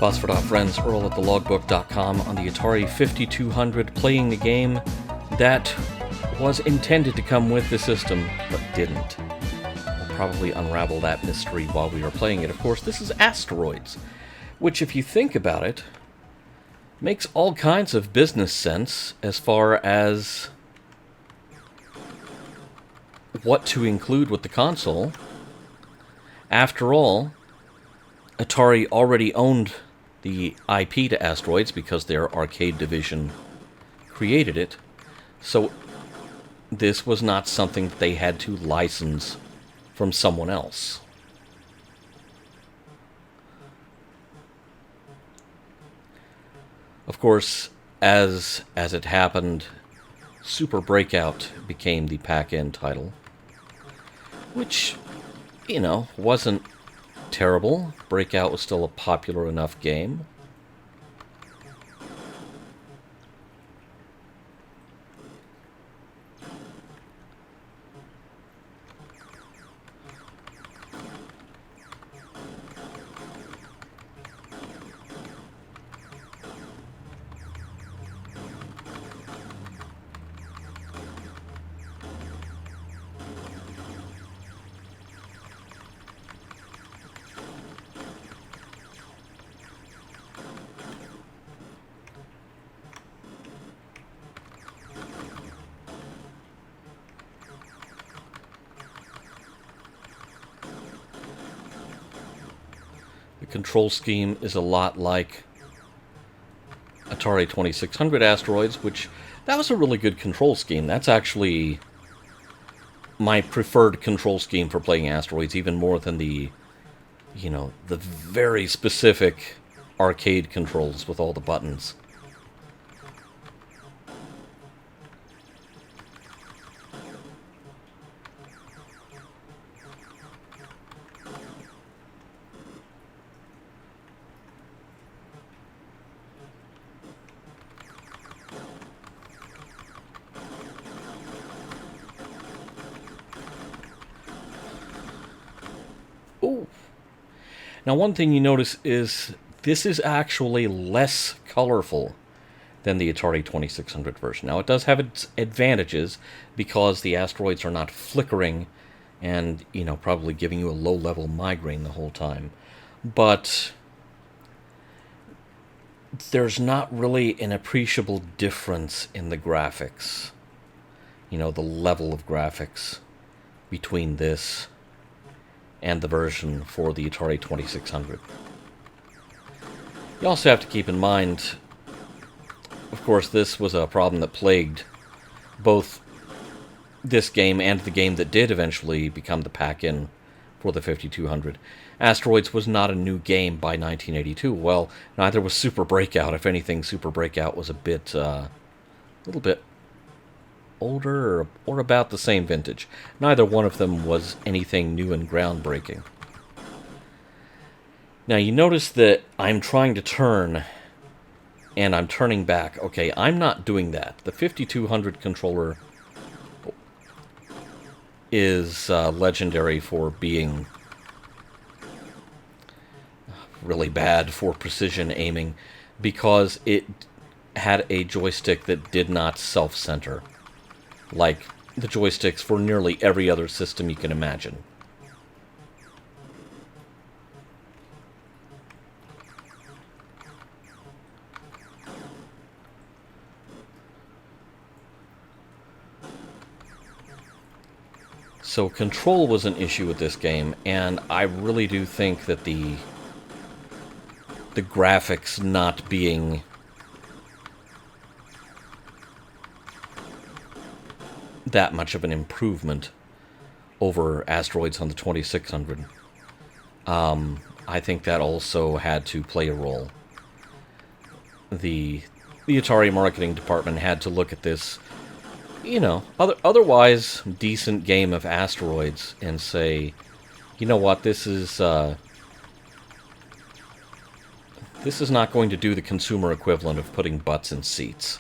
Phosphor Dot friends, Earl at thelogbook.com on the Atari 5200, playing the game that was intended to come with the system, but didn't. We'll probably unravel that mystery while we are playing it. Of course, this is Asteroids, which, if you think about it, makes all kinds of business sense as far as what to include with the console. After all, Atari already owned the IP to Asteroids because their arcade division created it, so this was not something that they had to license from someone else. Of course, as it happened, Super Breakout became the pack-in title, which, wasn't terrible. Breakout was still a popular enough game. The control scheme is a lot like Atari 2600 Asteroids, which, that was a really good control scheme. That's actually my preferred control scheme for playing Asteroids, even more than the very specific arcade controls with all the buttons. Ooh. Now, one thing you notice is this is actually less colorful than the Atari 2600 version. Now, it does have its advantages because the asteroids are not flickering and, probably giving you a low-level migraine the whole time. But there's not really an appreciable difference in the graphics. The level of graphics between this and the version for the Atari 2600. You also have to keep in mind, of course, this was a problem that plagued both this game and the game that did eventually become the pack-in for the 5200. Asteroids was not a new game by 1982. Well, neither was Super Breakout. If anything, Super Breakout was a little bit older or about the same vintage. Neither one of them was anything new and groundbreaking. Now, you notice that I'm trying to turn, and I'm turning back. Okay, I'm not doing that. The 5200 controller is legendary for being really bad for precision aiming because it had a joystick that did not self-center, like the joysticks for nearly every other system you can imagine. So control was an issue with this game, and I really do think that the graphics not being that much of an improvement over Asteroids on the 2600. I think that also had to play a role. The Atari marketing department had to look at this, otherwise decent game of Asteroids and say, you know what, this is This is not going to do the consumer equivalent of putting butts in seats.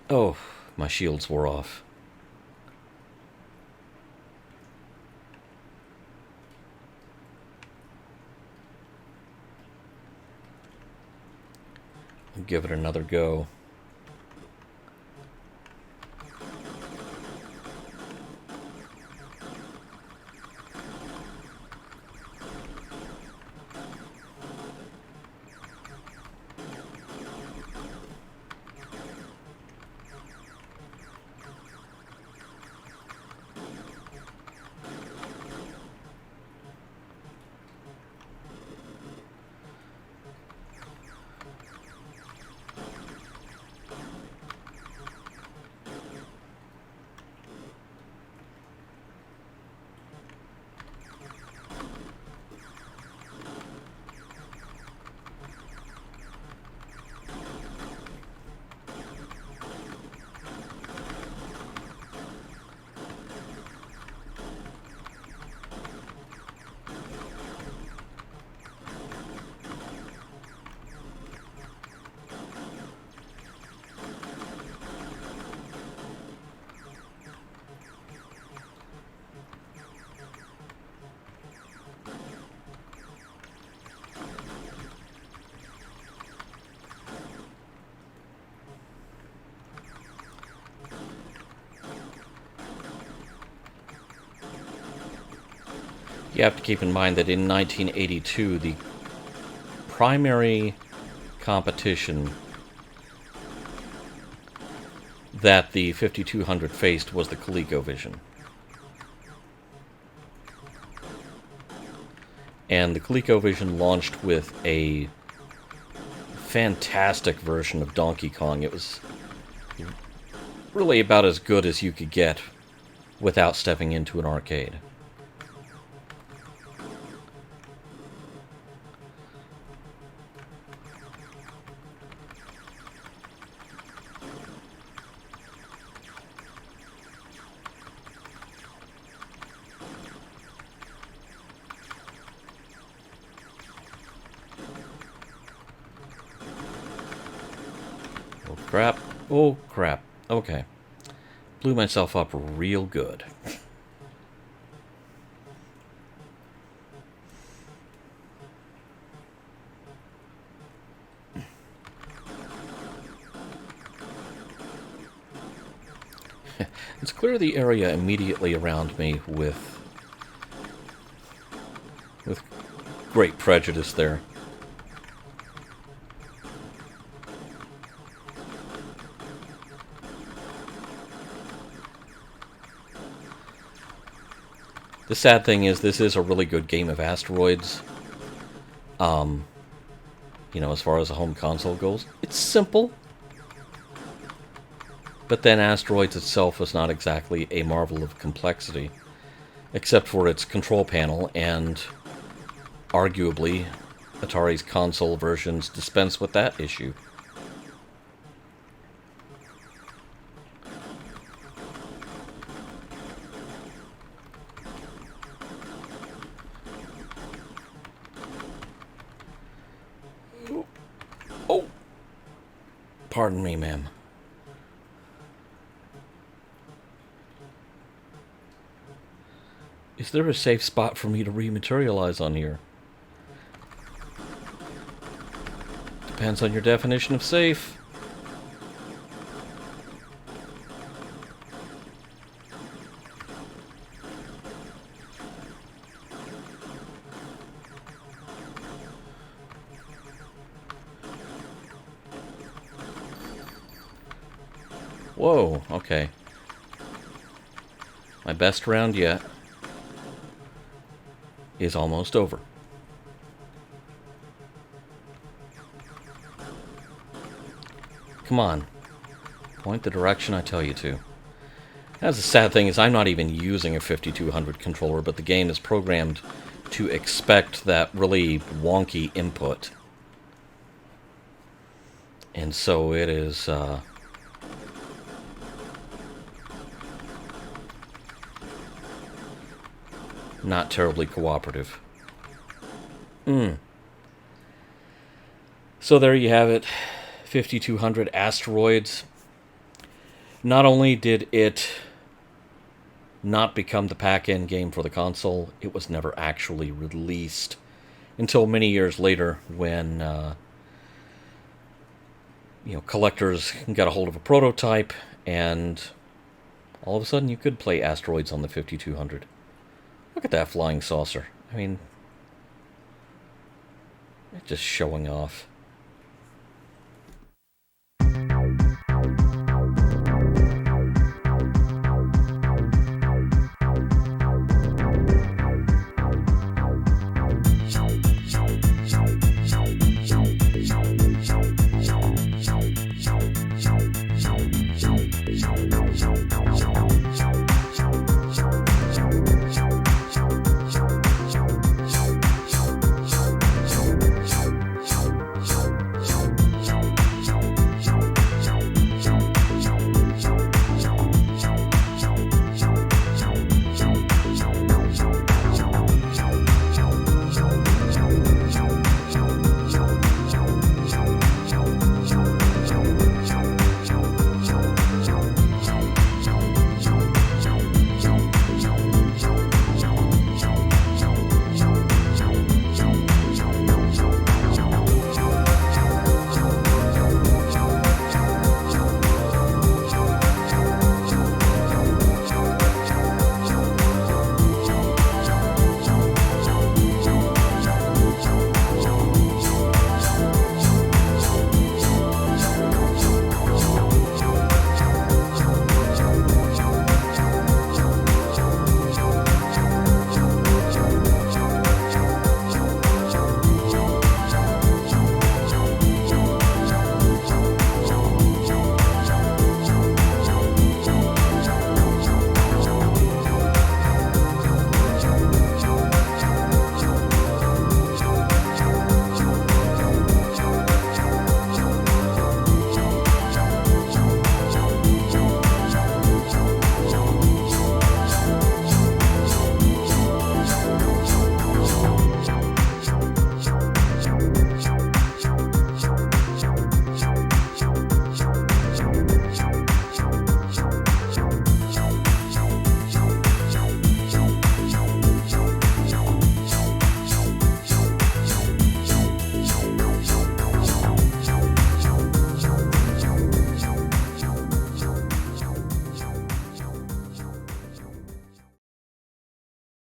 Oh, my shields wore off. I'll give it another go. You have to keep in mind that in 1982, the primary competition that the 5200 faced was the ColecoVision. And the ColecoVision launched with a fantastic version of Donkey Kong. It was really about as good as you could get without stepping into an arcade. Crap. Oh, crap. Okay. Blew myself up real good. Let's clear the area immediately around me with great prejudice there. The sad thing is, this is a really good game of Asteroids. You know, as far as a home console goes. It's simple. But then Asteroids itself is not exactly a marvel of complexity. Except for its control panel, and arguably, Atari's console versions dispense with that issue. Oh! Pardon me, ma'am. Is there a safe spot for me to rematerialize on here? Depends on your definition of safe. Whoa, okay. My best round yet is almost over. Come on. Point the direction I tell you to. That's the sad thing, is I'm not even using a 5200 controller, but the game is programmed to expect that really wonky input. And so it is not terribly cooperative. So there you have it, 5200 Asteroids. Not only did it not become the pack-in game for the console, it was never actually released until many years later when collectors got a hold of a prototype, and all of a sudden you could play Asteroids on the 5200. Look at that flying saucer. I mean, just showing off.